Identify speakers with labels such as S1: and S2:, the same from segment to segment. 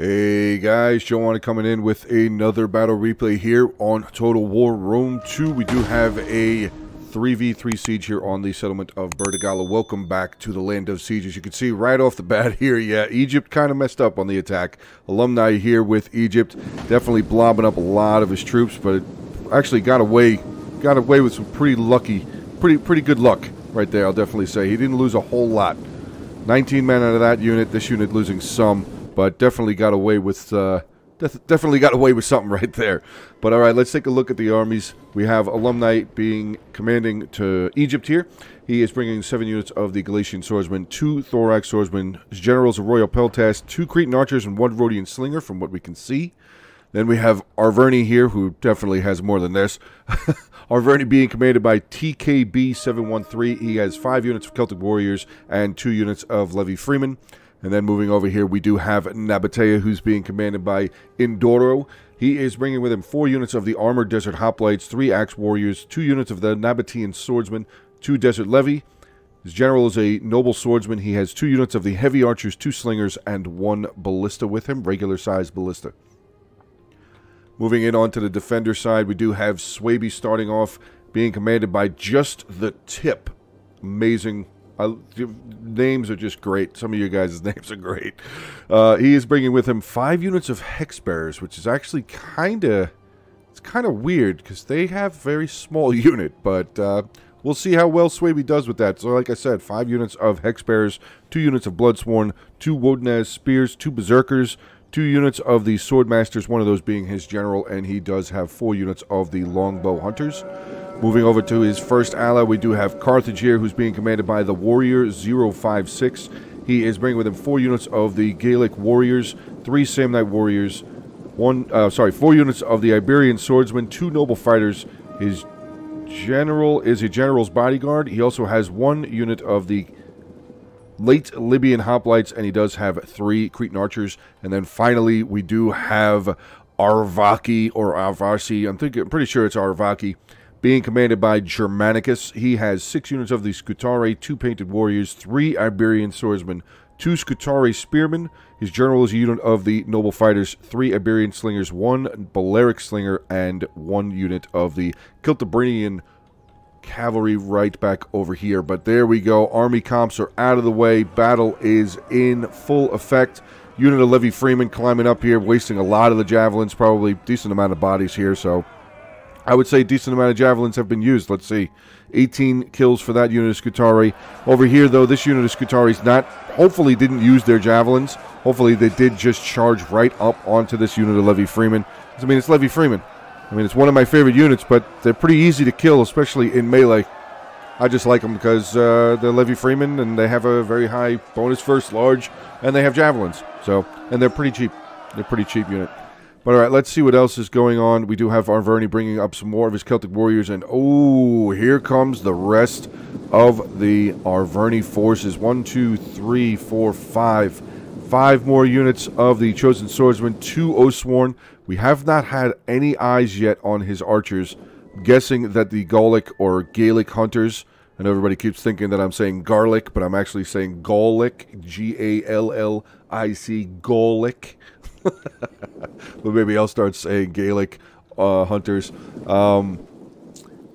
S1: Hey guys, Joe Onit coming in with another battle replay here on Total War Rome 2. We do have a 3v3 siege here on the settlement of Burdigala. Welcome back to the land of siege. As you can see right off the bat here, yeah, Egypt kind of messed up on the attack. Alumni here with Egypt, definitely blobbing up a lot of his troops, but it actually got away with some pretty good luck right there, I'll definitely say. He didn't lose a whole lot. 19 men out of that unit, this unit losing some. But definitely got away with something right there. But all right, let's take a look at the armies. We have Alumni commanding to Egypt here. He is bringing 7 units of the Galatian swordsmen, 2 thorax swordsmen, his generals of Royal Peltas, 2 Cretan archers, and 1 Rhodian slinger, from what we can see. Then we have Arverni here, who definitely has more than this. Arverni being commanded by TKB 713. He has 5 units of Celtic warriors and 2 units of Levy freemen. And then moving over here, we do have Nabatea, who's being commanded by Indoro. He is bringing with him 4 units of the Armored Desert Hoplites, 3 Axe Warriors, 2 units of the Nabatean Swordsmen, 2 Desert Levy. His general is a noble swordsman. He has 2 units of the Heavy Archers, 2 Slingers, and 1 Ballista with him, regular-sized Ballista. Moving in onto the defender side, we do have Swaby starting off, being commanded by Just the Tip. Amazing. Names are just great. Some of you guys' names are great. He is bringing with him 5 units of Hex Bearers, which is actually kind of weird because they have a very small unit, but we'll see how well Swaby does with that. So like I said, 5 units of Hex Bearers, 2 units of Bloodsworn, 2 Wodenaz Spears, 2 Berserkers, 2 units of the Swordmasters, one of those being his general, and he does have 4 units of the Longbow Hunters. Moving over to his first ally, we do have Carthage here, who's being commanded by the Warrior 056. He is bringing with him 4 units of the Gaelic Warriors, 3 Samnite Warriors, 4 units of the Iberian Swordsmen, 2 Noble Fighters. His general is a General's Bodyguard. He also has 1 unit of the late Libyan Hoplites, and he does have 3 Cretan Archers. And then finally, we do have Arvaki, or Arvasi, I'm pretty sure it's Arvaki, being commanded by Germanicus. He has 6 units of the Scutari, 2 Painted Warriors, 3 Iberian Swordsmen, 2 Scutari Spearmen. His general is a unit of the Noble Fighters, 3 Iberian Slingers, 1 Balearic Slinger, and 1 unit of the Celtibrinian Cavalry right back over here. But there we go. Army comps are out of the way. Battle is in full effect. Unit of Levy Freeman climbing up here, wasting a lot of the javelins, probably decent amount of bodies here, so I would say a decent amount of javelins have been used. Let's see. 18 kills for that unit of Scutari. Over here, though, this unit of Scutari's hopefully didn't use their javelins. Hopefully they did just charge right up onto this unit of Levy Freeman. I mean, it's Levy Freeman. I mean, it's one of my favorite units, but they're pretty easy to kill, especially in melee. I just like them because they're Levy Freeman, and they have a very high bonus first large, and they have javelins. So, and they're pretty cheap. They're a pretty cheap unit. But all right, let's see what else is going on. We do have Arverni bringing up some more of his Celtic warriors, and oh, here comes the rest of the Arverni forces. 1, 2, 3, 4, 5. 5 more units of the Chosen Swordsman, 2 Oathsworn. We have not had any eyes yet on his archers. I'm guessing that the Gallic or Gaelic hunters, and everybody keeps thinking that I'm saying garlic, but I'm actually saying Gallic, G-A-L-L-I-C, Gallic. But maybe I'll start saying Gaelic hunters. Gotta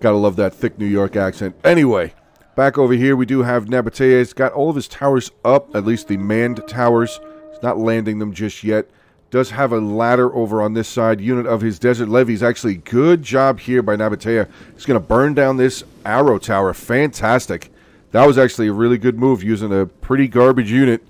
S1: love that thick New York accent. Anyway, back over here we do have Nabatea. He's got all of his towers up, at least the manned towers. He's not landing them just yet. Does have a ladder over on this side. Unit of his Desert Levies. Actually, good job here by Nabatea. He's going to burn down this arrow tower. Fantastic. That was actually a really good move, using a pretty garbage unit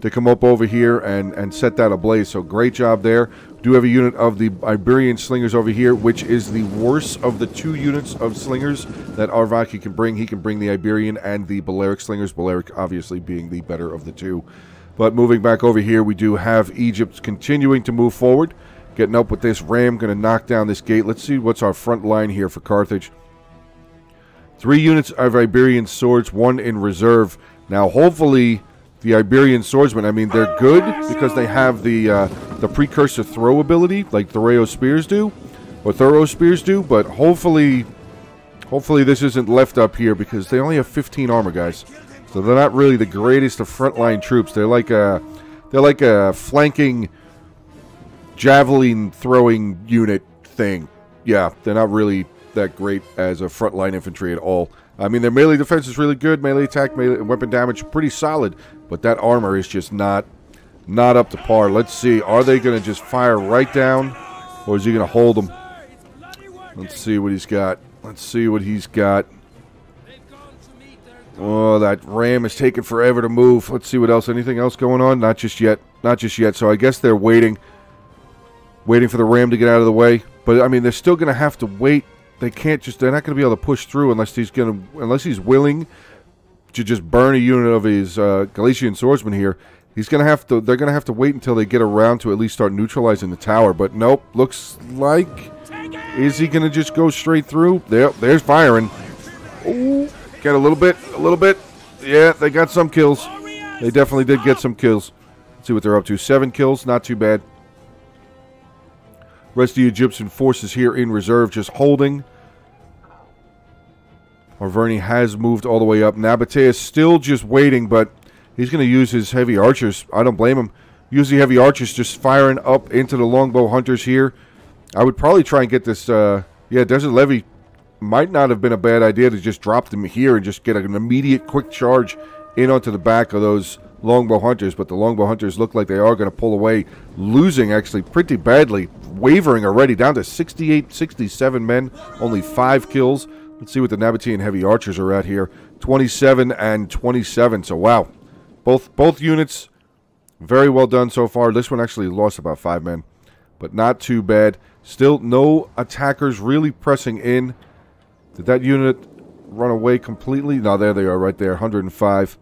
S1: to come up over here and set that ablaze. So great job there. We do have a unit of the Iberian Slingers over here, which is the worst of the 2 units of Slingers that Arvaki can bring. He can bring the Iberian and the Balearic Slingers. Balearic obviously being the better of the 2. But moving back over here, we do have Egypt continuing to move forward. Getting up with this ram, going to knock down this gate. Let's see what's our front line here for Carthage. 3 units of Iberian swords, 1 in reserve. Now, hopefully, the Iberian swordsmen, I mean, they're good because they have the precursor throw ability, like Thoreau spears do, or Thorough spears do. But hopefully this isn't left up here because they only have 15 armor, guys. So they're not really the greatest of frontline troops. They're like a flanking javelin throwing unit thing. Yeah, they're not really that great as a frontline infantry at all. I mean, their melee defense is really good. Melee attack, melee weapon damage, pretty solid. But that armor is just not up to par. Let's see. Are they going to just fire right down? Or is he going to hold them? Let's see what he's got. Let's see what he's got. Oh, that ram is taking forever to move. Let's see what else. Anything else going on? Not just yet. Not just yet. So I guess they're waiting for the ram to get out of the way. But I mean, they're still going to have to wait. They're not going to be able to push through unless he's willing to just burn a unit of his Galician swordsman here. They're going to have to wait until they get around to at least start neutralizing the tower. But nope, looks like, is he going to just go straight through? There's firing. Ooh, get a little bit. Yeah, they got some kills. They definitely did get some kills. Let's see what they're up to. 7 kills, not too bad. Rest of the Egyptian forces here in reserve just holding. Arverni has moved all the way up. Nabatea is still just waiting, but he's going to use his heavy archers. I don't blame him. Use the heavy archers just firing up into the longbow hunters here. I would probably try and get this... yeah, Desert Levy might not have been a bad idea to just drop them here and just get an immediate quick charge in onto the back of those longbow hunters. But the longbow hunters look like they are going to pull away, losing actually pretty badly. Wavering already, down to 68, 67 men, only 5 kills. Let's see what the Nabatean heavy archers are at here. 27 and 27, so wow. Both units, very well done so far. This one actually lost about 5 men, but not too bad. Still no attackers really pressing in. Did that unit run away completely? No, there they are right there, 105.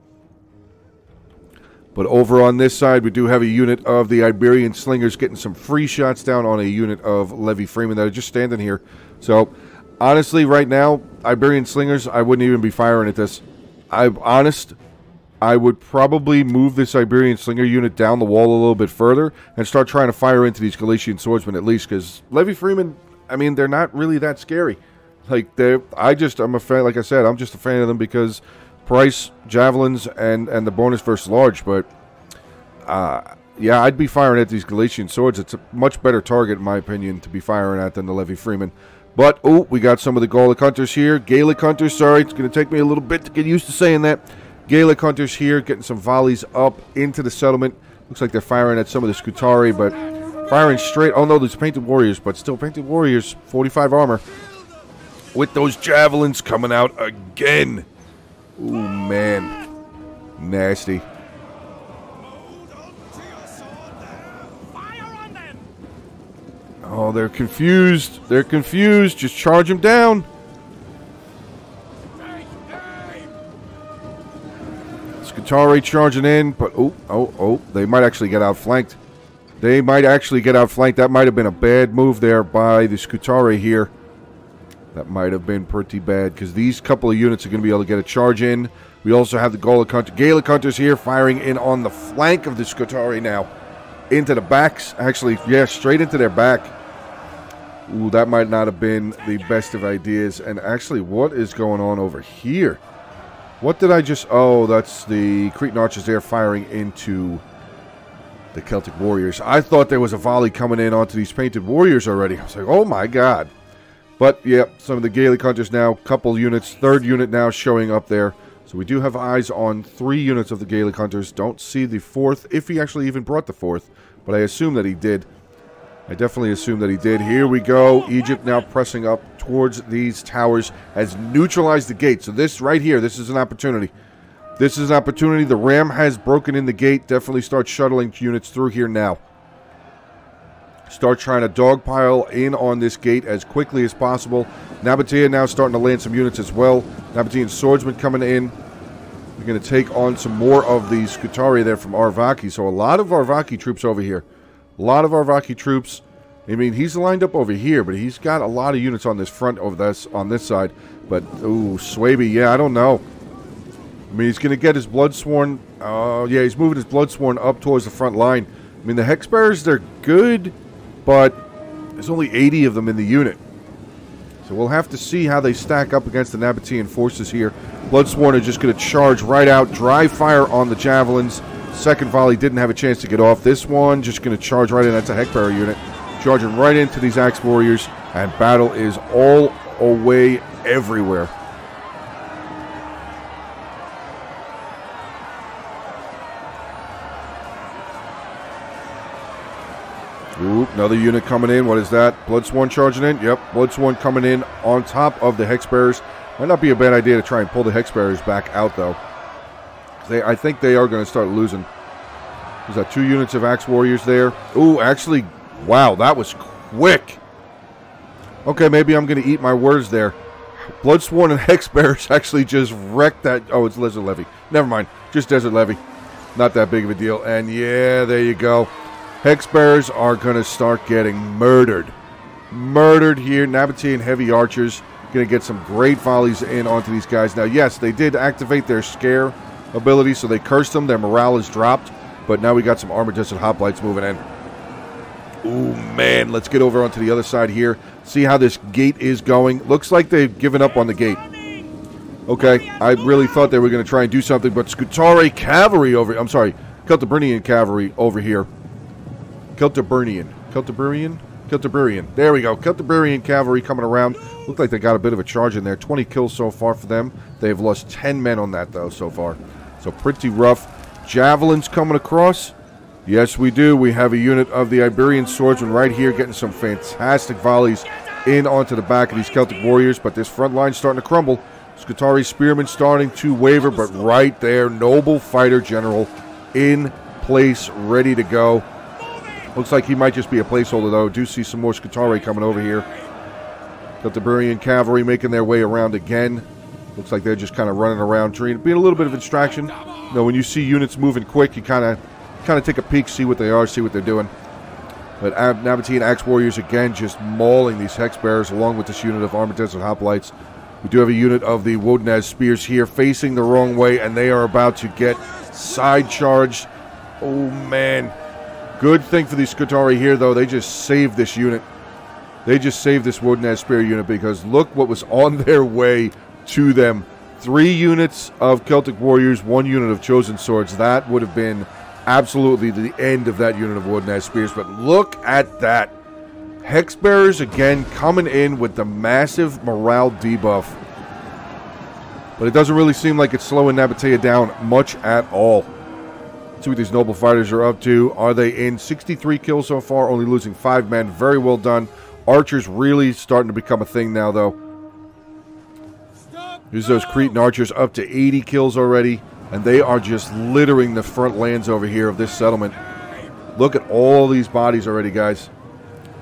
S1: But over on this side, we do have a unit of the Iberian Slingers getting some free shots down on a unit of Levy Freeman that are just standing here. So, honestly, right now, Iberian Slingers, I wouldn't even be firing at this. I'm honest, I would probably move this Iberian Slinger unit down the wall a little bit further and start trying to fire into these Galician swordsmen at least, because Levy Freeman, I mean, they're not really that scary. Like, I'm a fan, like I said, I'm just a fan of them because price, javelins, and the bonus versus large, but yeah, I'd be firing at these Galician swords. It's a much better target, in my opinion, to be firing at than the Levy Freeman. But, oh, we got some of the Gallic hunters here. Gaelic hunters, sorry, it's going to take me a little bit to get used to saying that. Gaelic hunters here, getting some volleys up into the settlement. Looks like they're firing at some of the Scutari, but firing straight. Oh, no, there's Painted Warriors, but still Painted Warriors, 45 armor. With those javelins coming out again. Ooh, man. Nasty. Oh, they're confused. They're confused. Just charge them down. Scutari charging in, but oh, they might actually get outflanked. They might actually get outflanked. That might have been a bad move there by the Scutari here. That might have been pretty bad because these couple of units are going to be able to get a charge in. We also have the Gaelic hunters here firing in on the flank of the Scutari now. Into the backs. Actually, yeah, straight into their back. Ooh, that might not have been the best of ideas. And actually, what is going on over here? What did I just... Oh, that's the Cretan archers there firing into the Celtic warriors. I thought there was a volley coming in onto these Painted Warriors already. I was like, oh my god. But, yeah, some of the Gaelic hunters now, couple units, 3rd unit now showing up there. So we do have eyes on 3 units of the Gaelic hunters. Don't see the 4th, if he actually even brought the 4th. But I assume that he did. I definitely assume that he did. Here we go. Egypt now pressing up towards these towers. Has neutralized the gate. So this right here, this is an opportunity. This is an opportunity. The ram has broken in the gate. Definitely start shuttling units through here now. Start trying to dogpile in on this gate as quickly as possible. Nabatea now starting to land some units as well. Nabatean swordsmen coming in. We're going to take on some more of the Scutari there from Arvaki. So a lot of Arvaki troops over here. A lot of Arvaki troops. I mean, he's lined up over here, but he's got a lot of units on this front over this on this side. But, ooh, Swaby, yeah, I don't know. I mean, he's going to get his Bloodsworn. Yeah, he's moving his Bloodsworn up towards the front line. I mean, the Hexbearers, they're good, but there's only 80 of them in the unit. So we'll have to see how they stack up against the Nabatean forces here. Bloodsworn are just going to charge right out, dry fire on the javelins, Second volley didn't have a chance to get off. This one just going to charge right in. That's a Heck Bearer unit. Charging right into these Axe Warriors. And battle is all away everywhere. Ooh, another unit coming in. What is that? Bloodsworn charging in. Yep, Bloodsworn coming in on top of the Hex Bearers. Might not be a bad idea to try and pull the Hex Bearers back out, though. I think they are going to start losing. There's that 2 units of Axe Warriors there. Ooh, actually, wow, that was quick. Okay, maybe I'm going to eat my words there. Bloodsworn and Hex Bearers actually just wrecked that. Oh, it's Desert Levy. Never mind. Just Desert Levy. Not that big of a deal. And yeah, there you go. Hex Bearers are going to start getting murdered. Murdered here. Nabatean Heavy Archers going to get some great volleys in onto these guys. Now, yes, they did activate their scare ability, so they cursed them. Their morale is dropped. But now we got some Armored Desert Hoplites moving in. Ooh, man. Let's get over onto the other side here. See how this gate is going. Looks like they've given up on the gate. Okay, I really thought they were going to try and do something, but Scutari Cavalry over... I'm sorry, Celtiburnian Cavalry over here. Celtiburnian. There we go. Celtiburnian Cavalry coming around. Looked like they got a bit of a charge in there. 20 kills so far for them. They've lost 10 men on that, though, so far. So pretty rough. Javelins coming across. Yes, we do. We have a unit of the Iberian Swordsmen right here getting some fantastic volleys in onto the back of these Celtic Warriors, but this front line's starting to crumble. Scutari Spearmen starting to waver, but right there, Noble Fighter General in place, ready to go. Looks like he might just be a placeholder, though. Do see some more Scutari coming over here. Celtiburnian Cavalry making their way around again. Looks like they're just kind of running around, being a little bit of a distraction. You know, when you see units moving quick, you kind of take a peek, see what they are, see what they're doing. But Nabatean Axe Warriors, again, just mauling these Hex Bearers along with this unit of Armored Desert Hoplites. We do have a unit of the Wodenaz Spears here facing the wrong way, and they are about to get side charged. Oh, man. Good thing for these Scutari here, though. They just saved this unit. They just saved this Wodenaz Spear unit, because look what was on their way to them. 3 units of Celtic Warriors, 1 unit of Chosen Swords. That would have been absolutely the end of that unit of Wodenaz Spears. But look at that. Hex Bearers again coming in with the massive morale debuff. But it doesn't really seem like it's slowing Nabatea down much at all. Let's see what these Noble Fighters are up to. Are they in 63 kills so far, only losing 5 men? Very well done. Archers really starting to become a thing now, though. Here's those Cretan Archers up to 80 kills already. And they are just littering the front lands over here of this settlement. Look at all these bodies already, guys.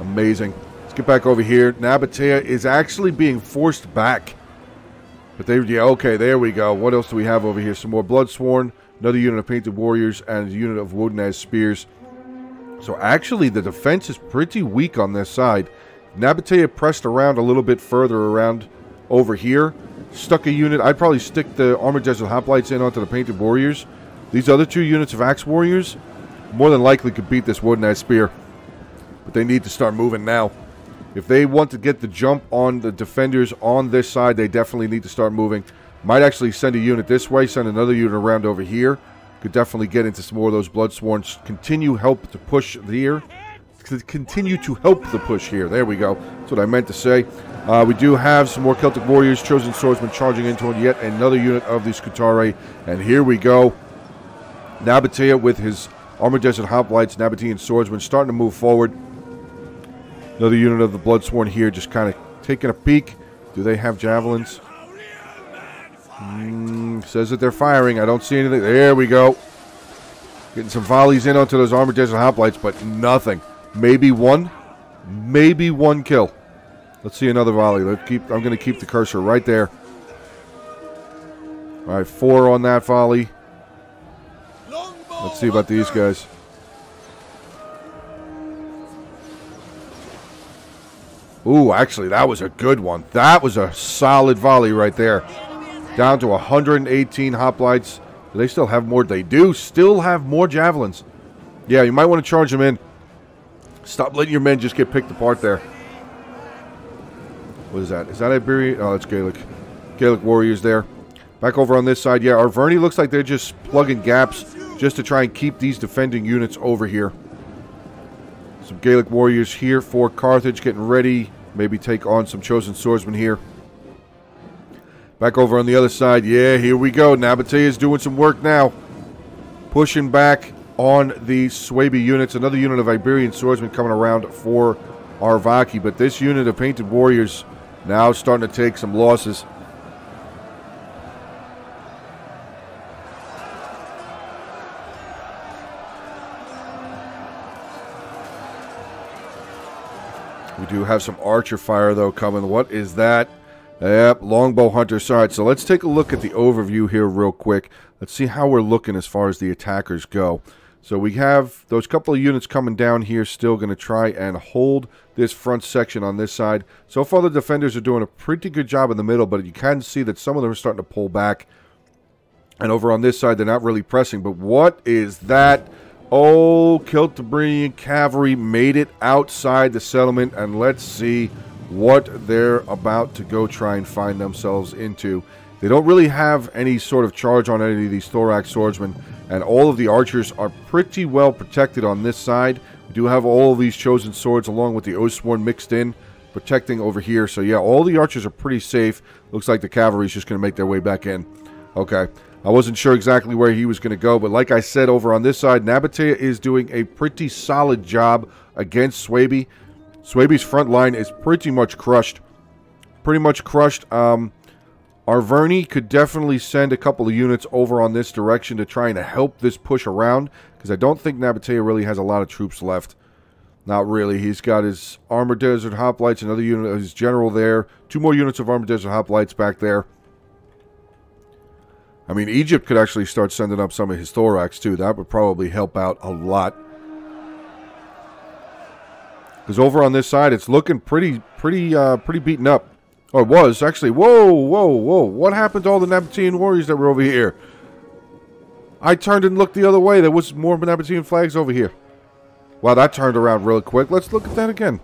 S1: Amazing. Let's get back over here. Nabatea is actually being forced back. But they, yeah, okay, there we go. What else do we have over here? Some more Bloodsworn, another unit of Painted Warriors, and a unit of Wodenaz Spears. So actually, the defense is pretty weak on this side. Nabatea pressed around a little bit further around over here. Stuck a unit. I'd probably stick the Armored Desert Hoplites in onto the Painted Warriors. These other 2 units of Axe Warriors more than likely could beat this Wodenaz Spear. But they need to start moving now. If they want to get the jump on the defenders on this side, they definitely need to start moving. Might actually send a unit this way, send another unit around over here. Could definitely get into some more of those Bloodsworns. Continue help to push here. Continue to help the push here. There we go. That's what I meant to say. We do have some more Celtic Warriors, Chosen Swordsmen charging into yet another unit of the Scutari. And here we go. Nabatea with his Armored Desert Hoplites, Nabatean Swordsmen starting to move forward. Another unit of the Bloodsworn here just kind of taking a peek. Do they have javelins? Says that they're firing. I don't see anything. There we go. Getting some volleys in onto those Armored Desert Hoplites, but nothing. Maybe one kill. Let's see another volley. I'm going to keep the cursor right there. All right, 4 on that volley. Let's see about these guys. Ooh, actually, that was a good one. That was a solid volley right there. Down to 118 hoplites. Do they still have more? They do still have more javelins. Yeah, you might want to charge them in. Stop letting your men just get picked apart there. What is that? Is that Iberian? Oh, that's Gaelic. Gaelic warriors there. Back over on this side. Yeah, Arverni looks like they're just plugging gaps. just to try and keep these defending units over here. Some Gaelic warriors here for Carthage getting ready. Maybe take on some chosen swordsmen here. Back over on the other side. Yeah, here we go. Nabatea is doing some work now. Pushing back on the Swaby units. Another unit of Iberian swordsmen coming around for Arvaki. But this unit of painted warriors now starting to take some losses. We do have some archer fire, though, coming. What is that? Yep, longbow hunters. All right, so let's take a look at the overview here real quick. Let's see how we're looking as far as the attackers go. So we have those couple of units coming down here still going to try and hold this front section on this side. So far, the defenders are doing a pretty good job in the middle, but you can see that some of them are starting to pull back. And over on this side, they're not really pressing. But what is that? Oh, Celtibrian cavalry made it outside the settlement, and let's see what they're about to go try and find themselves into. They don't really have any sort of charge on any of these thorax swordsmen, and all of the archers are pretty well protected on this side. We do have all of these chosen swords along with the Oathsworn mixed in, protecting over here. So yeah, all the archers are pretty safe. Looks like the cavalry is just going to make their way back in. Okay. I wasn't sure exactly where he was going to go, but like I said, over on this side, Nabatea is doing a pretty solid job against Swaby. Swaby's front line is pretty much crushed. Arverni could definitely send a couple of units over on this direction to try and help this push around, because I don't think Nabatea really has a lot of troops left. Not really. He's got his Armored Desert Hoplites, another unit of his general there, 2 more units of Armored Desert Hoplites back there. I mean, Egypt could actually start sending up some of his thorax, too. That would probably help out a lot. Because over on this side, it's looking pretty beaten up. Oh, it was, actually. Whoa. What happened to all the Nabatean warriors that were over here? I turned and looked the other way. There was more Nabatean flags over here. Wow, that turned around really quick. Let's look at that again.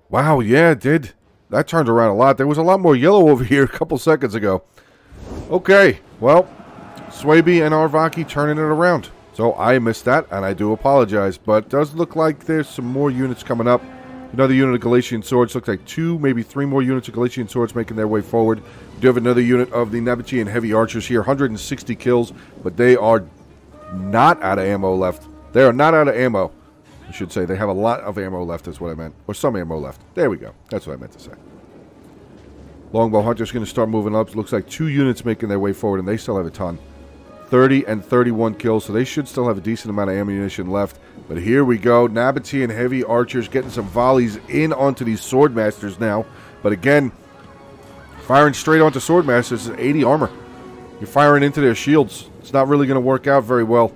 S1: Wow, yeah, it did. That turned around a lot. There was a lot more yellow over here a couple seconds ago. Okay, well, Swaby and Arvaki turning it around. So I missed that, and I do apologize. But it does look like there's some more units coming up. Another unit of Galatian swords. Looks like 2, maybe 3 more units of Galatian swords making their way forward. We do have another unit of the Nabatean heavy archers here. 160 kills, but they are not out of ammo left. They are not out of ammo. I should say they have a lot of ammo left is what I meant. Or some ammo left. There we go. That's what I meant to say. Longbow Hunter's going to start moving up. Looks like 2 units making their way forward, and they still have a ton. 30 and 31 kills, so they should still have a decent amount of ammunition left. But here we go. Nabatean heavy archers getting some volleys in onto these swordmasters now. But again, firing straight onto swordmasters is 80 armor. You're firing into their shields. It's not really going to work out very well.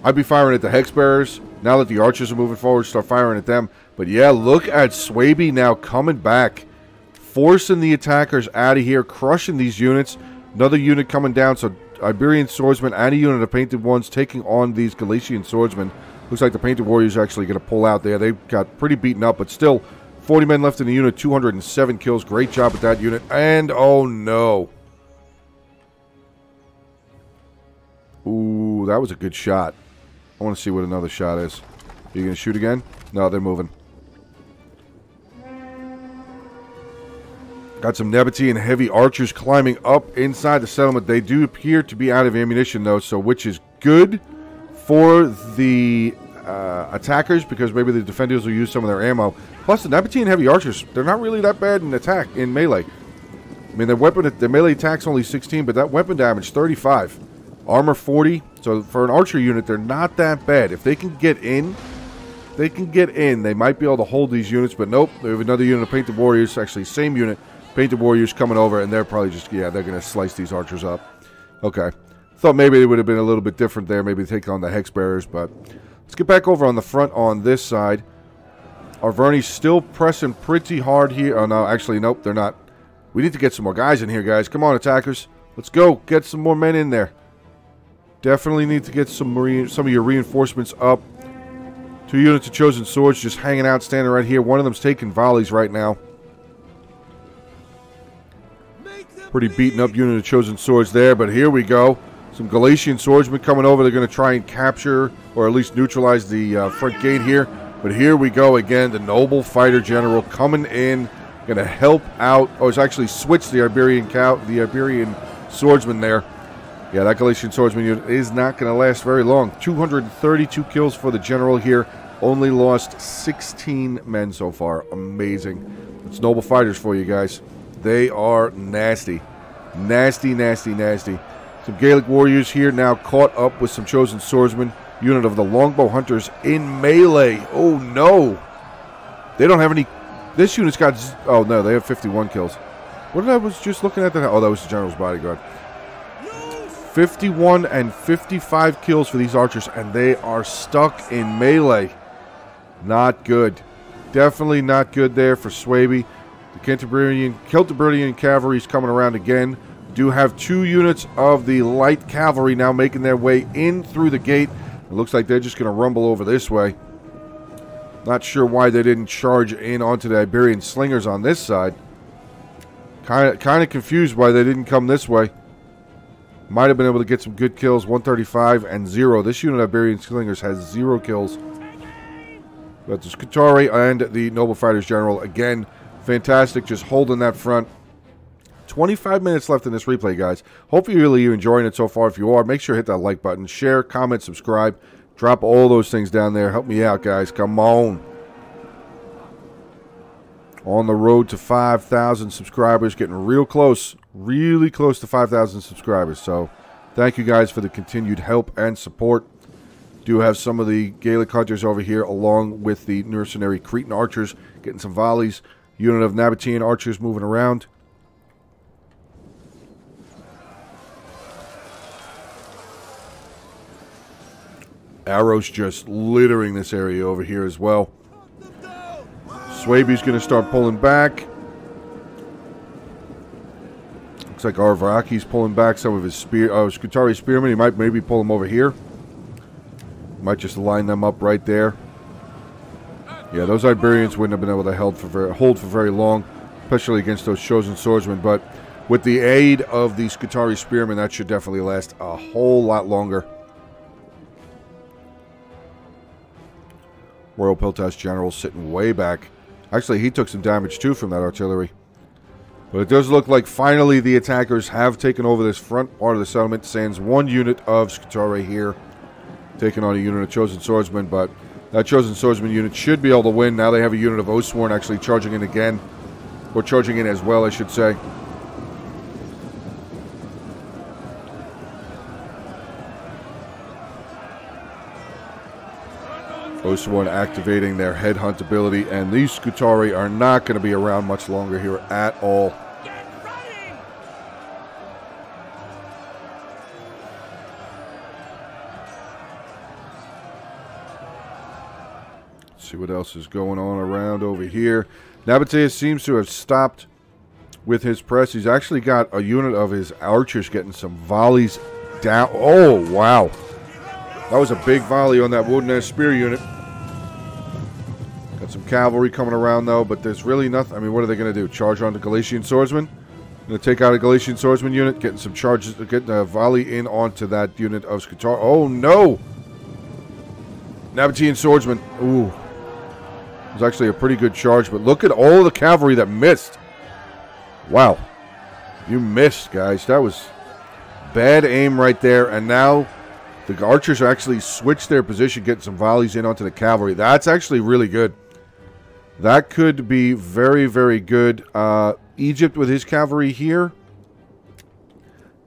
S1: I'd be firing at the hex bearers. Now that the archers are moving forward, start firing at them. But yeah, look at Swaby now coming back. Forcing the attackers out of here, crushing these units. Another unit coming down, so Iberian swordsmen and a unit of painted ones taking on these Galatian swordsmen. Looks like the painted warriors are actually going to pull out there. They got pretty beaten up, but still 40 men left in the unit, 207 kills. Great job with that unit. And oh no. Ooh, that was a good shot. I want to see what another shot is. Are you going to shoot again? No, they're moving. Got some Nabatean heavy archers climbing up inside the settlement. They do appear to be out of ammunition, though, so which is good for the attackers, because maybe the defenders will use some of their ammo. Plus, the Nabatean heavy archers, they're not really that bad in attack, in melee. I mean, their melee attack's only 16, but that weapon damage, 35. Armor, 40. So for an archer unit, they're not that bad. If they can get in, they might be able to hold these units, but nope. They have another unit of painted warriors, actually same unit. Painted warriors coming over, and they're probably just, yeah, they're going to slice these archers up. Okay. Thought maybe it would have been a little bit different there, maybe take on the hex bearers, but let's get back over on the front on this side. Arverni's still pressing pretty hard here. Oh, no, actually, nope, they're not. We need to get some more guys in here, guys. Come on, attackers. Let's go. Get some more men in there. Definitely need to get some of your reinforcements up. 2 units of chosen swords just hanging out, standing right here. One of them's taking volleys right now. Pretty beaten up unit of chosen swords there, but here we go. Some Galatian swordsmen coming over. They're going to try and capture, or at least neutralize the front gate here. But here we go again. The noble fighter general coming in. Going to help out. Oh, it's actually switched the Iberian swordsman there. Yeah, that Galatian swordsman unit is not going to last very long. 232 kills for the general here. Only lost 16 men so far. Amazing. It's noble fighters for you guys. They are nasty. Nasty, nasty, nasty. Some Gaelic warriors here now caught up with some chosen swordsmen. Unit of the longbow hunters in melee. Oh, no. They don't have any... This unit's got... Oh, no, they have 51 kills. What did I was just looking at? Oh, that was the general's bodyguard. 51 and 55 kills for these archers, and they are stuck in melee. Not good. Definitely not good there for Swaby. The Celtiberian cavalry is coming around again. Do have 2 units of the light cavalry now making their way in through the gate. It looks like they're just going to rumble over this way. Not sure why they didn't charge in onto the Iberian slingers on this side. Kind of confused why they didn't come this way. Might have been able to get some good kills. 135 and 0. This unit of Iberian slingers has 0 kills. But the Scutari and the Noble Fighters General, again, fantastic. Just holding that front. 25 minutes left in this replay, guys. Hopefully you're enjoying it so far. If you are, make sure to hit that like button. Share, comment, subscribe. Drop all those things down there. Help me out, guys. Come on. On the road to 5,000 subscribers. Getting real close. Really close to 5,000 subscribers. So, thank you guys for the continued help and support. Do have some of the Gaelic hunters over here along with the mercenary Cretan archers getting some volleys. Unit of Nabatean archers moving around. Arrows just littering this area over here as well. Swaby's going to start pulling back. Looks like Arvaraki's pulling back some of his Scutari spearmen. He might maybe pull them over here. Might just line them up right there. Yeah, those Iberians wouldn't have been able to hold for very long, especially against those chosen swordsmen. But with the aid of the Scutari spearmen, that should definitely last a whole lot longer. Royal Piltas General sitting way back. Actually, he took some damage too from that artillery. But it does look like finally the attackers have taken over this front part of the settlement. Sans 1 unit of Scutari here, taking on a unit of chosen swordsmen. But that chosen swordsman unit should be able to win. Now they have a unit of Oathsworn actually charging in again. Or charging in as well, I should say. Oathsworn activating their headhunt ability, and these Scutari are not going to be around much longer here at all. Let's see what else is going on around over here. Nabateus seems to have stopped with his press. He's actually got a unit of his archers getting some volleys down. Oh, wow. That was a big volley on that wooden spear unit. Got some cavalry coming around, though, but there's really nothing. I mean, what are they going to do? Charge on the Galatian swordsman? Going to take out a Galatian swordsman unit, getting some charges, getting a volley in onto that unit of Scutari. Oh, no! Nabatean swordsman. Ooh. It was actually a pretty good charge, but look at all the cavalry that missed. Wow. You missed, guys. That was bad aim right there, and now the archers actually switched their position, getting some volleys in onto the cavalry. That's actually really good. That could be very, very good. Egypt with his cavalry here.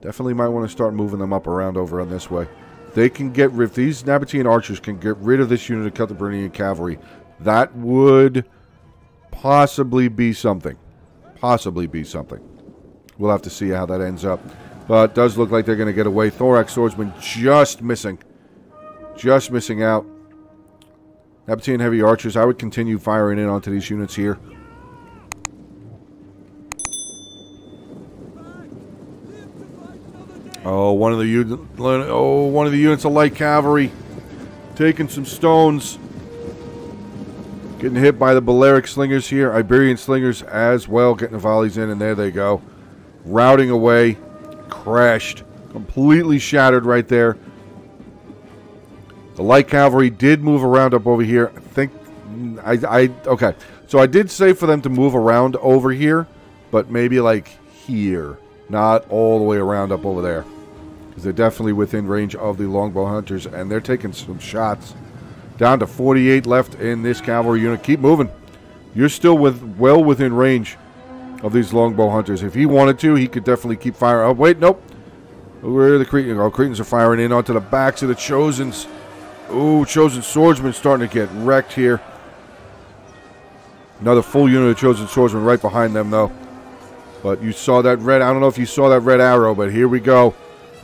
S1: Definitely might want to start moving them up around over on this way. They can get rid, if these Nabatean archers can get rid of this unit of Celtiberian cavalry, that would possibly be something. Possibly be something. We'll have to see how that ends up. But it does look like they're going to get away. Thorax swordsman just missing. Just missing out. Nabatean heavy archers, I would continue firing in onto these units here. Oh, one of the units of light cavalry taking some stones. Getting hit by the Balearic slingers here. Iberian slingers as well, getting the volleys in, and there they go. Routing away. Crashed. Completely shattered right there. The light cavalry did move around up over here. I think... okay. So I did say for them to move around over here, but maybe like here. Not all the way around up over there. Because they're definitely within range of the longbow hunters, and they're taking some shots. Down to 48 left in this cavalry unit. Keep moving. You're still well within range of these longbow hunters. If he wanted to, he could definitely keep firing. Oh, wait, nope. Where are the Cretans? Oh, Cretans are firing in onto the backs of the Chosens. Ooh, Chosen Swordsman starting to get wrecked here. Another full unit of Chosen Swordsmen right behind them, though. But you saw that red... I don't know if you saw that red arrow, but here we go.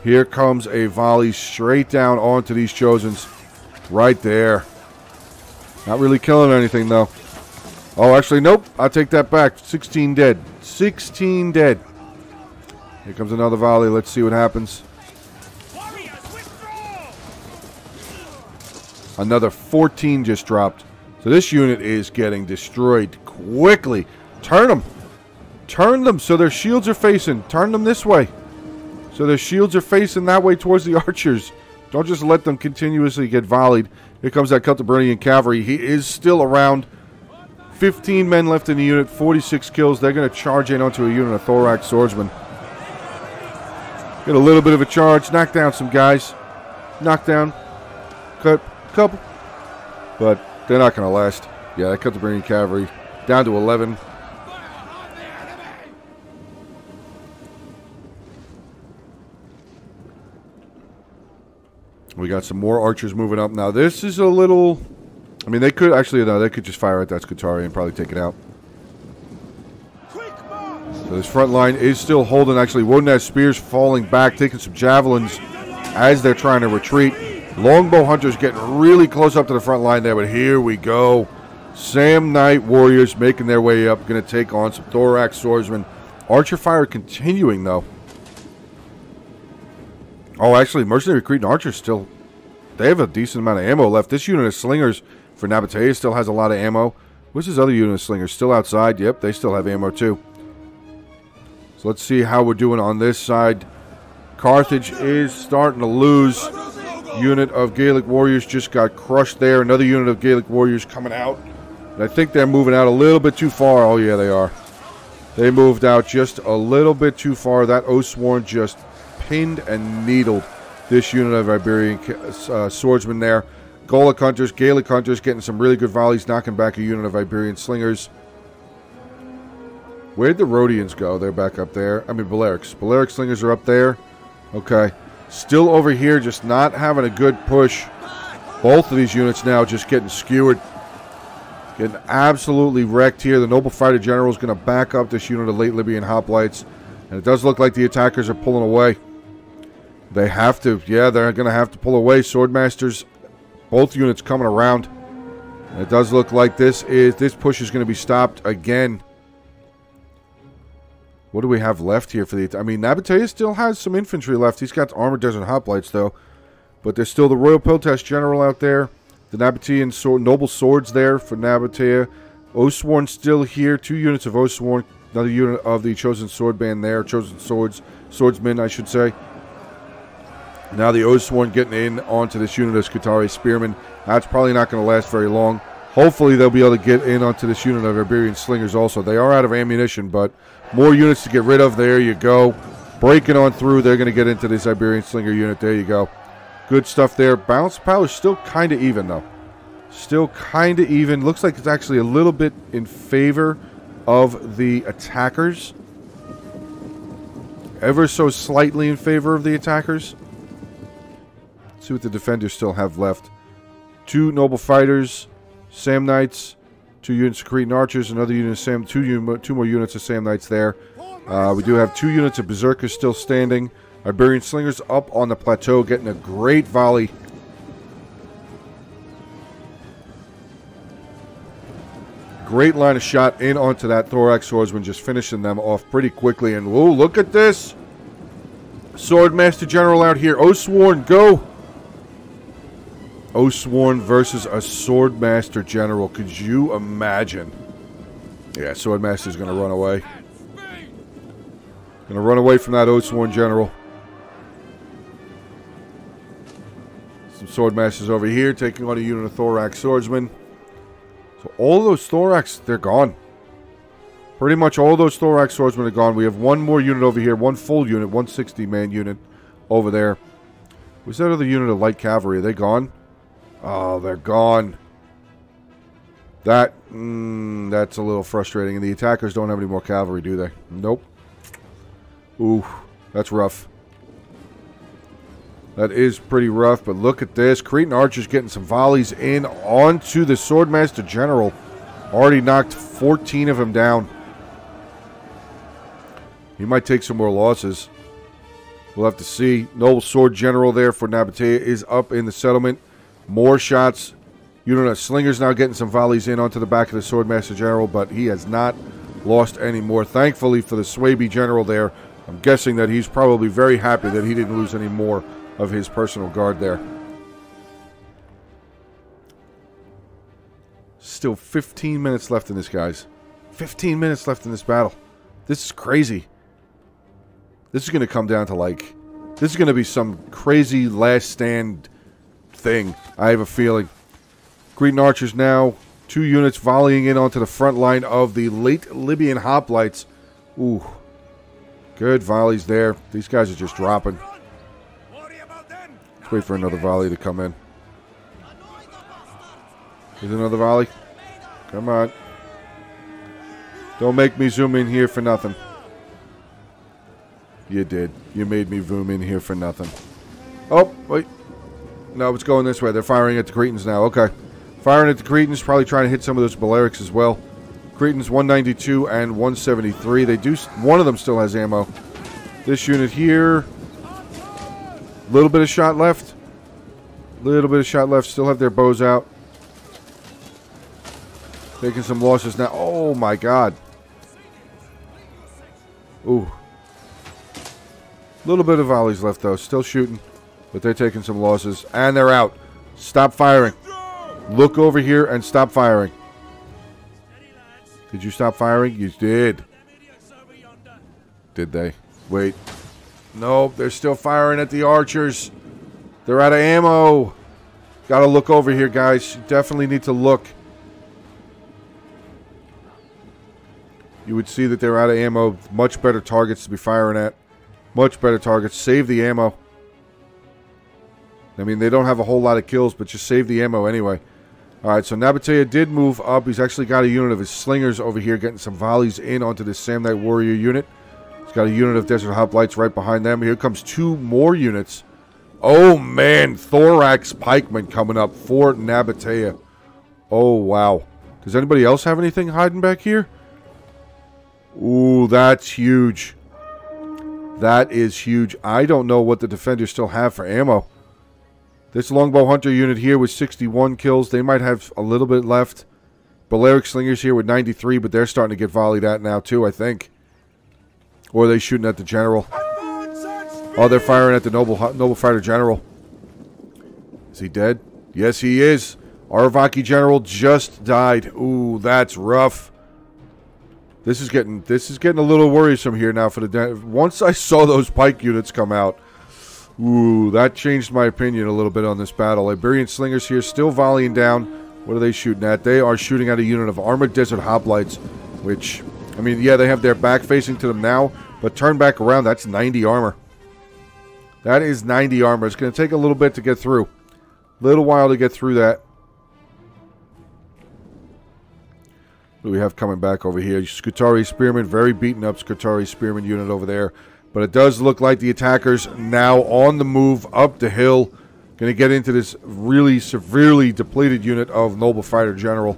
S1: Here comes a volley straight down onto these Chosens. Right there. Not really killing anything, though. Oh, actually, nope. I'll take that back. 16 dead. 16 dead. Here comes another volley. Let's see what happens. Another 14 just dropped. So this unit is getting destroyed quickly. Turn them. Turn them so their shields are facing. Turn them this way. So their shields are facing that way towards the archers. Don't just let them continuously get volleyed. Here comes that Celtiburnian cavalry. He is still around. 15 men left in the unit. 46 kills. They're going to charge in onto a unit of thorax swordsmen. Get a little bit of a charge. Knock down some guys. Knock down. Cut. Couple. But they're not going to last. Yeah, that Celtiburnian cavalry. Down to 11. We got some more archers moving up. Now, this is a little... I mean, they could actually... No, they could just fire at that Scutari and probably take it out. So this front line is still holding. Actually, Woden has spears falling back, taking some javelins as they're trying to retreat. Longbow hunters getting really close up to the front line there, but here we go. Sam Knight warriors making their way up, going to take on some thorax swordsmen. Archer fire continuing, though. Oh, actually, mercenary Cretan archers still... They have a decent amount of ammo left. This unit of slingers for Nabatea still has a lot of ammo. What's this other unit of slingers? Still outside? Yep, they still have ammo, too. So let's see how we're doing on this side. Carthage is starting to lose. Unit of Gaelic warriors just got crushed there. Another unit of Gaelic warriors coming out. And I think they're moving out a little bit too far. Oh, yeah, they are. They moved out just a little bit too far. That Oathsworn just pinned and needled this unit of Iberian swordsmen there. Gaelic hunters getting some really good volleys, knocking back a unit of Iberian slingers. Where'd the Rhodians go? They're back up there. I mean, Balearics. Balearic slingers are up there. Okay. Still over here, just not having a good push. Both of these units now just getting skewered. Getting absolutely wrecked here. The Noble Fighter General is going to back up this unit of late Libyan hoplites. And it does look like the attackers are pulling away. They have to. Yeah, they're going to have to pull away. Swordmasters, both units coming around. And it does look like this push is going to be stopped again. What do we have left here for the... I mean, Nabatea still has some infantry left. He's got Armored Desert Hoplites, though. But there's still the Royal Piltest General out there. The Nabatean Noble Swords there for Nabatea. Oathsworn still here. 2 units of Oathsworn. Another unit of the Chosen Sword Band there. Chosen Swordsmen, I should say. Now the Oathsworn getting in onto this unit of Scutari Spearmen. That's probably not going to last very long. Hopefully they'll be able to get in onto this unit of Iberian Slingers also. They are out of ammunition, but more units to get rid of. There you go. Breaking on through. They're going to get into this Iberian Slinger unit. There you go. Good stuff there. Balance of power is still kind of even, though. Still kind of even. Looks like it's actually a little bit in favor of the attackers. Ever so slightly in favor of the attackers. Let's see what the defenders still have left. 2 Noble Fighters. Sam Knights, 2 units of Cretan Archers, another unit of Sam, 2 more units of Sam Knights there. We do have 2 units of Berserkers still standing. Iberian Slingers up on the plateau, getting a great volley. Great line of shot in onto that Thorax Swordsman, just finishing them off pretty quickly. And whoa, look at this! Swordmaster General out here. Oathsworn, go! Oathsworn versus a Swordmaster General. Could you imagine? Yeah, Swordmaster's going to run away. Going to run away from that Oathsworn General. Swordmasters over here, taking on a unit of Thorax Swordsmen. So all those Thorax, they're gone. Pretty much all those Thorax Swordsmen are gone. We have one more unit over here, one full unit, 160-man unit over there. Was that other unit of light cavalry? Are they gone? Oh, they're gone. That's a little frustrating. And the attackers don't have any more cavalry, do they? Nope. Ooh, that's rough. That is pretty rough, but look at this. Cretan archers getting some volleys in onto the Swordmaster General. Already knocked 14 of them down. He might take some more losses. We'll have to see. Noble Sword General there for Nabatea is up in the settlement. More shots. Unit of Slingers now getting some volleys in onto the back of the Swordmaster General, but he has not lost any more. Thankfully for the Swaby General there, I'm guessing that he's probably very happy that he didn't lose any more of his personal guard there. Still 15 minutes left in this, guys. 15 minutes left in this battle. This is crazy. This is going to come down to, like, this is going to be some crazy last stand thing. I have a feeling. Cretan archers now, 2 units volleying in onto the front line of the late Libyan hoplites. Ooh. Good volleys there. These guys are just dropping. Let's wait for another volley to come in. Here's another volley. Come on. Don't make me zoom in here for nothing. You did. You made me zoom in here for nothing. Oh, wait. No, it's going this way. They're firing at the Cretans now. Okay. Firing at the Cretans. Probably trying to hit some of those Balearics as well. Cretans 192 and 173. They do. One of them still has ammo. This unit here. Little bit of shot left. Little bit of shot left. Still have their bows out. Taking some losses now. Oh my god. Ooh. Little bit of volleys left though. Still shooting. But they're taking some losses. And they're out. Stop firing. Look over here and stop firing. Did you stop firing? You did. Did they? Wait. Nope, they're still firing at the archers. They're out of ammo. Gotta look over here, guys. You definitely need to look. You would see that they're out of ammo. Much better targets to be firing at. Much better targets. Save the ammo. I mean, they don't have a whole lot of kills, but just save the ammo anyway. Alright, so Nabatea did move up. He's actually got a unit of his slingers over here getting some volleys in onto this Samnite warrior unit. He's got a unit of Desert Hoplites right behind them. Here comes 2 more units. Oh, man. Thorax pikemen coming up for Nabatea. Oh, wow. Does anybody else have anything hiding back here? Ooh, that's huge. That is huge. I don't know what the defenders still have for ammo. This Longbow Hunter unit here with 61 kills. They might have a little bit left. Balearic Slingers here with 93, but they're starting to get volleyed at now too, I think. Or are they shooting at the General? Oh, they're firing at the Noble Fighter General. Is he dead? Yes, he is. Aravaki General just died. Ooh, that's rough. This is getting a little worrisome here now for the... Once I saw those pike units come out, ooh, that changed my opinion a little bit on this battle. Iberian Slingers here still volleying down. What are they shooting at? They are shooting at a unit of Armored Desert Hoplites, which, I mean, yeah, they have their back facing to them now, but turn back around, that's 90 armor. That is 90 armor. It's going to take a little bit to get through. Little while to get through that. What do we have coming back over here? Scutari Spearman, very beaten up Scutari Spearman unit over there. But it does look like the attackers now on the move up the hill. Going to get into this really severely depleted unit of Noble Fighter General.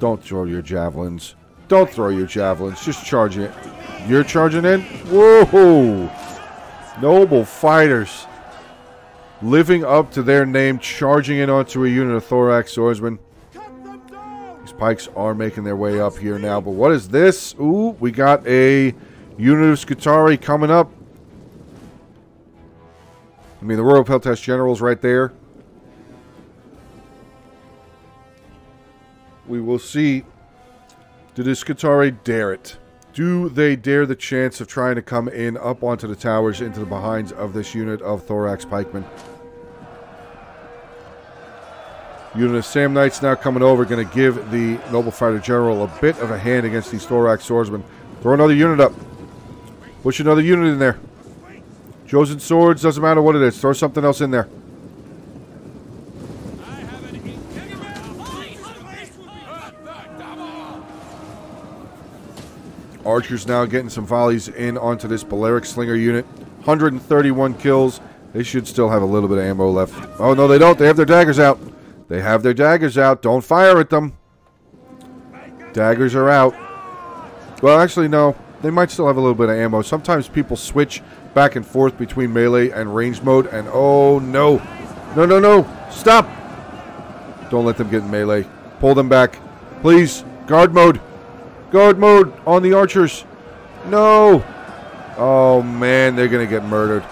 S1: Don't throw your javelins. Don't throw your javelins. Just charge it. You're charging in? Whoa! Noble Fighters. Living up to their name, charging in onto a unit of Thorax Swordsmen. These pikes are making their way up here now. But what is this? Ooh, we got a unit of Scutari coming up. I mean, the Royal Peltash General's right there. We will see. Do the Scutari dare it? Do they dare the chance of trying to come in up onto the towers into the behinds of this unit of Thorax pikemen? Unit of Sam Knights now coming over, going to give the Noble Fighter General a bit of a hand against these Thorax Swordsmen. Throw another unit up. Push another unit in there. Chosen Swords, doesn't matter what it is. Throw something else in there. Archers now getting some volleys in onto this Balearic Slinger unit. 131 kills. They should still have a little bit of ammo left. Oh, no, they don't. They have their daggers out. They have their daggers out. Don't fire at them. Daggers are out. Well, actually, no. They might still have a little bit of ammo. Sometimes people switch back and forth between melee and range mode. And, oh, no. No, no, no. Stop. Don't let them get in melee. Pull them back. Please. Guard mode. Guard mode on the archers. No. Oh, man. They're going to get murdered.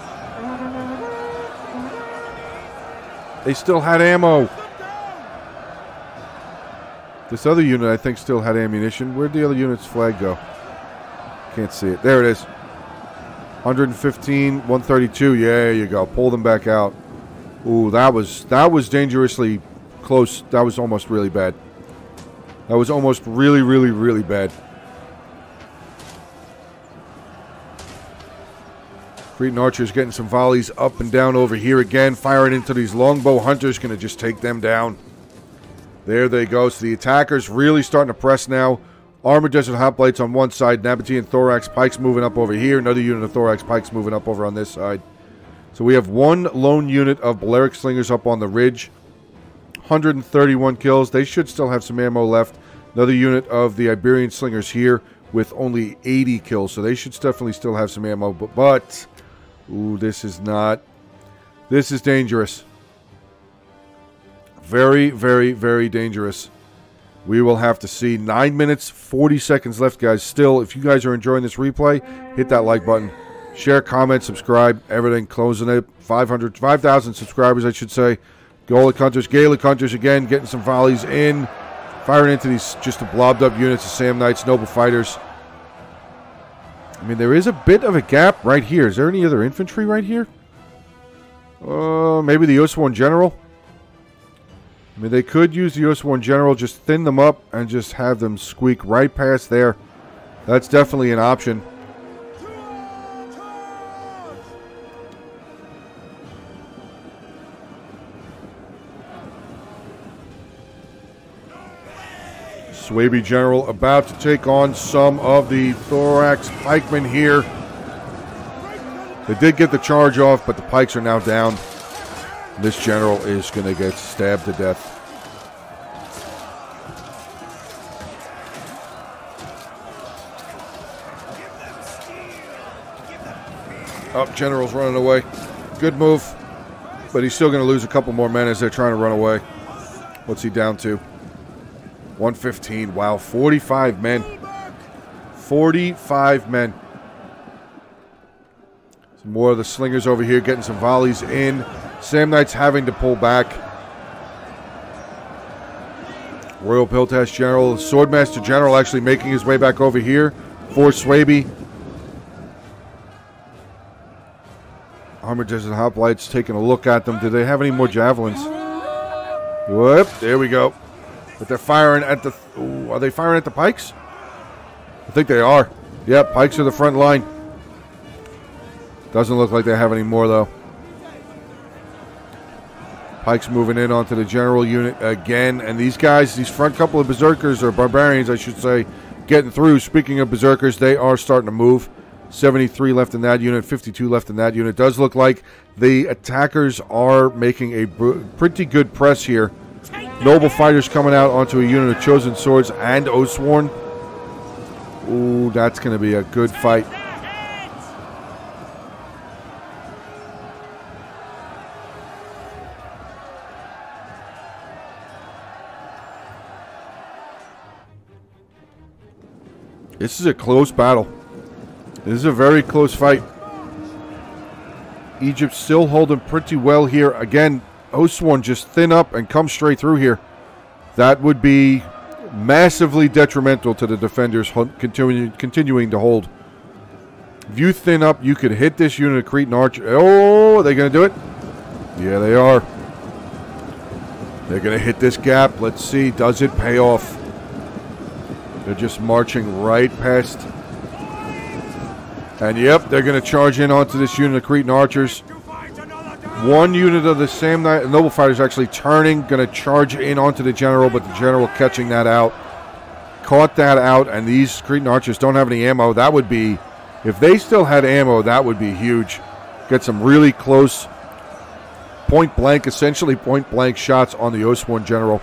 S1: They still had ammo. This other unit, I think, still had ammunition. Where'd the other unit's flag go? Can't see it. There it is. 115, 132. Yeah, there you go. Pull them back out. Ooh, that was dangerously close. That was almost really bad. That was almost really, really, really bad. Cretan archers getting some volleys up and down over here again. Firing into these longbow hunters. Going to just take them down. There they go. So the attackers really starting to press now. Armored Desert Hoplites on one side. Nabatean Thorax Pikes moving up over here. Another unit of Thorax Pikes moving up over on this side. So we have one lone unit of Balearic Slingers up on the ridge. 131 kills. They should still have some ammo left. Another unit of the Iberian Slingers here with only 80 kills. So they should definitely still have some ammo. But ooh, this is not... This is dangerous. Very, very, very dangerous. We will have to see. 9 minutes, 40 seconds left, guys. Still, if you guys are enjoying this replay, hit that like button. Share, comment, subscribe, everything. Closing it. 5,000 subscribers, I should say. Gaelic Hunters again, getting some volleys in. Firing into these just blobbed up units of Sam Knights, Noble Fighters. I mean, there is a bit of a gap right here. Is there any other infantry right here? Maybe the US-1 General? I mean, they could use the US-1 General, just thin them up and just have them squeak right past there. That's definitely an option. Swaby General about to take on some of the Thorax Pikemen here. They did get the charge off, but the pikes are now down. This general is going to get stabbed to death. Oh, general's running away. Good move. But he's still going to lose a couple more men as they're trying to run away. What's he down to? 115. Wow, 45 men. 45 men. Some more of the slingers over here getting some volleys in. Sam Knights having to pull back. Royal Piltash General, Swordmaster General actually making his way back over here for Swaby. Armored Desert Hoplites taking a look at them. Do they have any more javelins? Whoop, there we go. But they're firing at the... Ooh, are they firing at the pikes? I think they are. Yep, pikes are the front line. Doesn't look like they have any more, though. Pikes moving in onto the general unit again. And these guys, these front couple of berserkers, or barbarians, I should say, getting through. Speaking of berserkers, they are starting to move. 73 left in that unit, 52 left in that unit. Does look like the attackers are making a pretty good press here. Noble Fighters coming out onto a unit of Chosen Swords and Oathsworn. Ooh, that's going to be a good fight. This is a close battle. This is a very close fight. Egypt still holding pretty well here. Again, Oathsworn just thin up and come straight through here. That would be massively detrimental to the defenders continuing to hold. If you thin up, you could hit this unit of Cretan Archer. Oh, are they going to do it? Yeah, they are. They're going to hit this gap. Let's see. Does it pay off? They're just marching right past. And yep, they're going to charge in onto this unit of Cretan archers. One unit of the same noble fighters actually turning, going to charge in onto the general, but the general catching that out. Caught that out, and these Cretan archers don't have any ammo. That would be, if they still had ammo, that would be huge. Get some really close, essentially point blank shots on the Oathsworn general.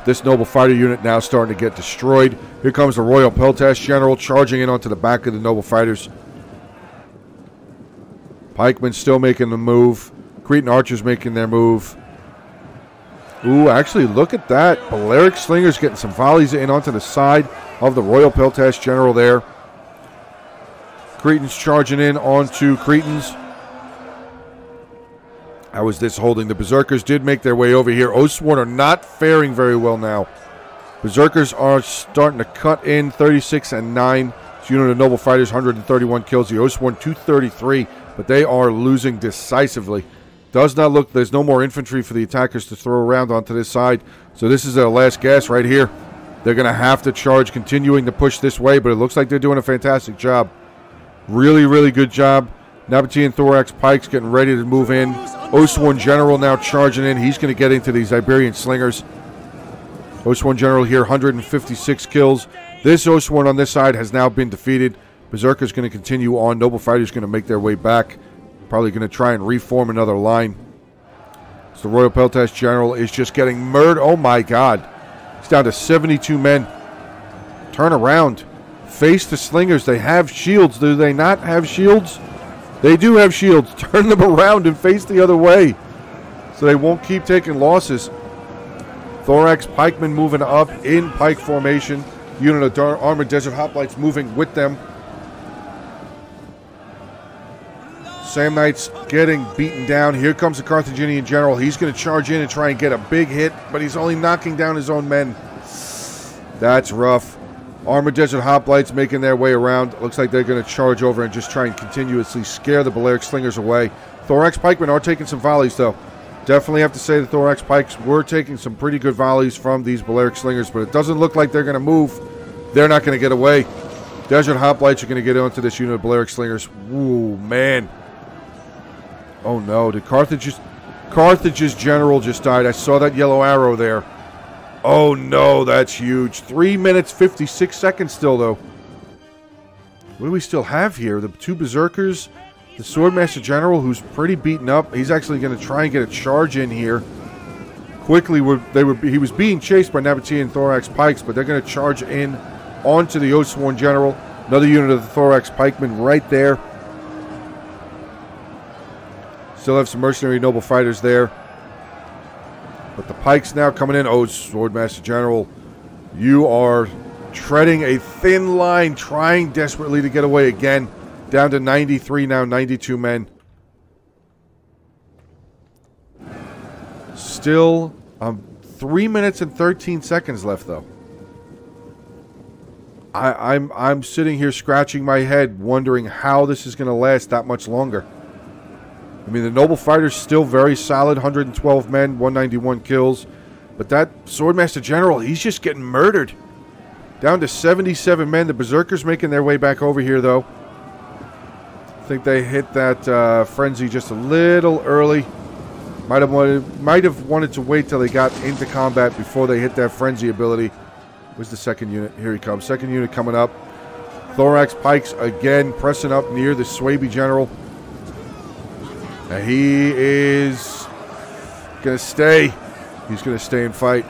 S1: This noble fighter unit now starting to get destroyed. Here comes the Royal Peltash general charging in onto the back of the noble fighters. Pikemen still making the move. Cretan archers making their move. Ooh, actually, look at that. Balearic slingers getting some volleys in onto the side of the Royal Peltash general there. Cretans charging in onto Cretans. How is this holding? The Berserkers did make their way over here. Oathsworn are not faring very well now. Berserkers are starting to cut in 36 and 9. This unit of noble fighters, 131 kills. The Oathsworn, 233, but they are losing decisively. Does not look, there's no more infantry for the attackers to throw around onto this side. So this is their last gas right here. They're going to have to charge, continuing to push this way, but it looks like they're doing a fantastic job. Really, really good job. Nabatean Thorax Pikes getting ready to move in. Oathsworn General now charging in. He's going to get into these Iberian Slingers. Oathsworn General here, 156 kills. This Oathsworn on this side has now been defeated. Berserker's going to continue on. Noble Fighters going to make their way back. Probably going to try and reform another line. So the Royal Peltash General is just getting murdered. Oh my God. He's down to 72 men. Turn around. Face the Slingers. They have shields. Do they not have shields? They do have shields. Turn them around and face the other way, so they won't keep taking losses. Thorax Pikemen moving up in pike formation. Unit of Armored Desert Hoplites moving with them. Samnites getting beaten down. Here comes the Carthaginian general. He's going to charge in and try and get a big hit, but he's only knocking down his own men. That's rough. Armored Desert Hoplites making their way around. Looks like they're going to charge over and just try and continuously scare the Balearic Slingers away. Thorax Pikemen are taking some volleys, though. Definitely have to say the Thorax Pikes were taking some pretty good volleys from these Balearic Slingers, but it doesn't look like they're going to move. They're not going to get away. Desert Hoplites are going to get onto this unit of Balearic Slingers. Ooh, man. Oh, no. Did Carthage's general just died. I saw that yellow arrow there. Oh, no, that's huge. 3 minutes, 56 seconds still, though. What do we still have here? The two Berserkers, the Swordmaster General, who's pretty beaten up. He's actually going to try and get a charge in here. Quickly, he was being chased by Nabatean Thorax Pikes, but they're going to charge in onto the Oathsworn General. Another unit of the Thorax Pikemen right there. Still have some mercenary noble fighters there. But the Pikes now coming in. Oh, Swordmaster General, you are treading a thin line, trying desperately to get away again. Down to 93 now, 92 men. Still 3 minutes and 13 seconds left, though. I'm sitting here scratching my head, wondering how this is going to last that much longer. I mean, the noble fighter's still very solid, 112 men, 191 kills. But that Swordmaster General, he's just getting murdered. Down to 77 men. The Berserkers making their way back over here, though. I think they hit that frenzy just a little early. Might have wanted to wait till they got into combat before they hit that frenzy ability. Where's the second unit? Here he comes. Second unit coming up. Thorax Pikes again pressing up near the Swaby General. And he is going to stay. He's going to stay and fight.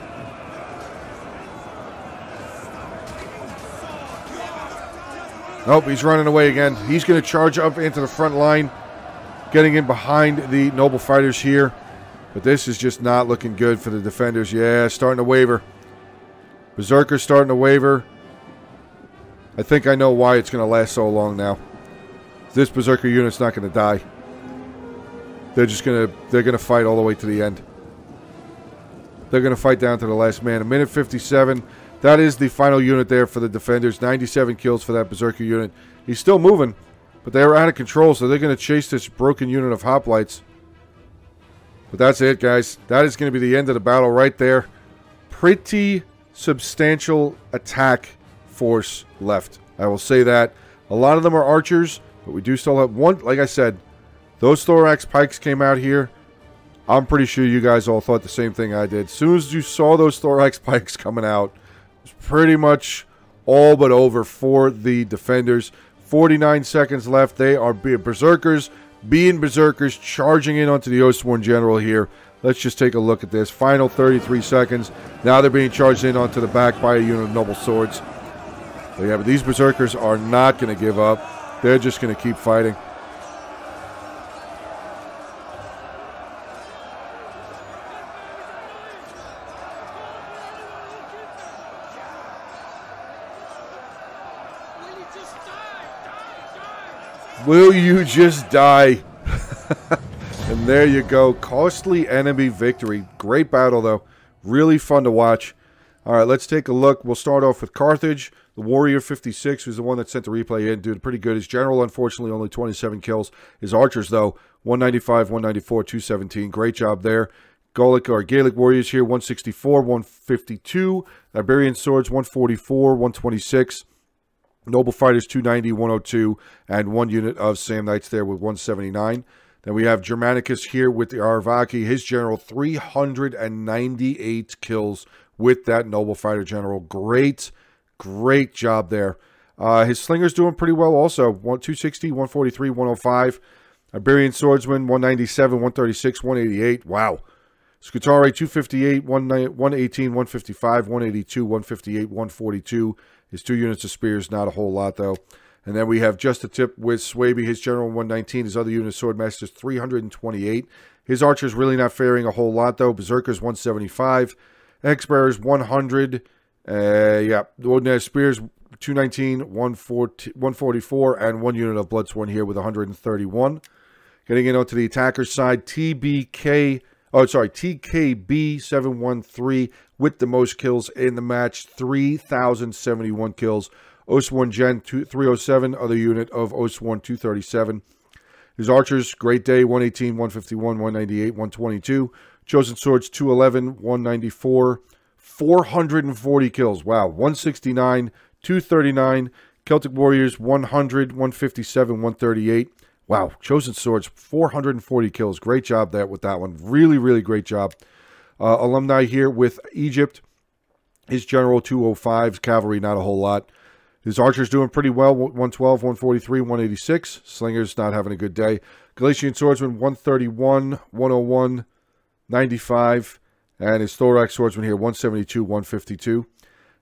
S1: Nope, he's running away again. He's going to charge up into the front line, getting in behind the noble fighters here. But this is just not looking good for the defenders. Yeah, starting to waver. Berserker's starting to waver. I think I know why it's going to last so long now. This Berserker unit's not going to die. They're going to fight all the way to the end. They're going to fight down to the last man. A minute 57. That is the final unit there for the defenders. 97 kills for that Berserker unit. He's still moving, but they're out of control, so they're going to chase this broken unit of hoplites. But that's it, guys. That is going to be the end of the battle right there. Pretty substantial attack force left. I will say that. A lot of them are archers, but we do still have one. Like I said, those thorax pikes came out here. I'm pretty sure you guys all thought the same thing I did. As soon as you saw those thorax pikes coming out, it was pretty much all but over for the defenders. 49 seconds left. They are berserkers, charging in onto the Oathsworn General here. Let's just take a look at this. Final 33 seconds. Now they're being charged in onto the back by a unit of noble swords. But yeah, but these berserkers are not going to give up. They're just going to keep fighting. Will you just die? And there you go. Costly enemy victory. Great battle, though. Really fun to watch. All right, let's take a look. We'll start off with Carthage. The Warrior 56, who's the one that sent the replay in, did pretty good. His general, unfortunately, only 27 kills. His archers, though, 195, 194, 217. Great job there. Gaelic Warriors here, 164, 152. Iberian Swords, 144, 126. Noble Fighters, 290, 102. And one unit of Sam Knights there with 179. Then we have Germanicus here with the Arvaki. His general, 398 kills with that Noble Fighter general. Great job there. His Slinger's doing pretty well also. 260, 143, 105. Iberian Swordsman, 197, 136, 188. Wow. Scutari, 258, 118, 155, 182, 158, 142. His 2 units of spears, not a whole lot though. And then we have just a tip with Swaby, his general 119, his other unit of Swordmasters 328. His archers really not faring a whole lot though. Berserkers 175, X-Bearers 100. Ordinary Spears 219, 144, and one unit of Bloodsworn here with 131. Getting in onto the attacker's side, TKB 713 with the most kills in the match, 3,071 kills. Oathsworn Gen 307, other unit of Oathsworn 237. His archers, great day, 118, 151, 198, 122. Chosen Swords 211, 194, 440 kills. Wow, 169, 239. Celtic Warriors 100, 157, 138. Wow, Chosen Swords 440 kills. Great job there with that one. Really great job. Alumni here with Egypt. His general 205, cavalry not a whole lot. His archers doing pretty well, 112, 143, 186. Slingers not having a good day. Galatian Swordsman, 131, 101, 95. And his Thorax Swordsman here, 172, 152.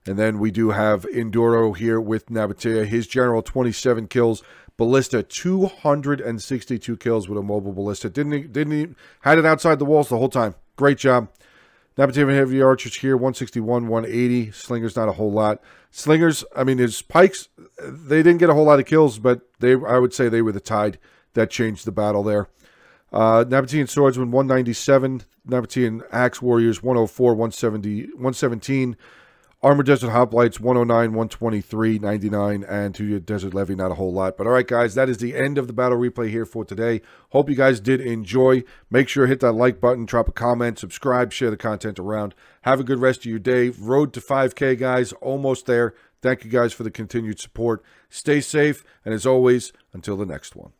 S1: And then we do have Enduro here with Nabatea. His general, 27 kills. Ballista, 262 kills with a mobile ballista. Had it outside the walls the whole time. Great job. Nabatean Heavy Archers here, 161, 180. Slingers, not a whole lot. Slingers, I mean, his pikes, they didn't get a whole lot of kills, but I would say they were the tide that changed the battle there. Nabatean Swordsman, 197. Nabatean Axe Warriors, 104, 117. Armored Desert Hoplites, 109, 123, 99, and 2 Desert Levy, not a whole lot. But all right, guys, that is the end of the battle replay here for today. Hope you guys did enjoy. Make sure to hit that like button, drop a comment, subscribe, share the content around. Have a good rest of your day. Road to 5K, guys. Almost there. Thank you guys for the continued support. Stay safe, and as always, until the next one.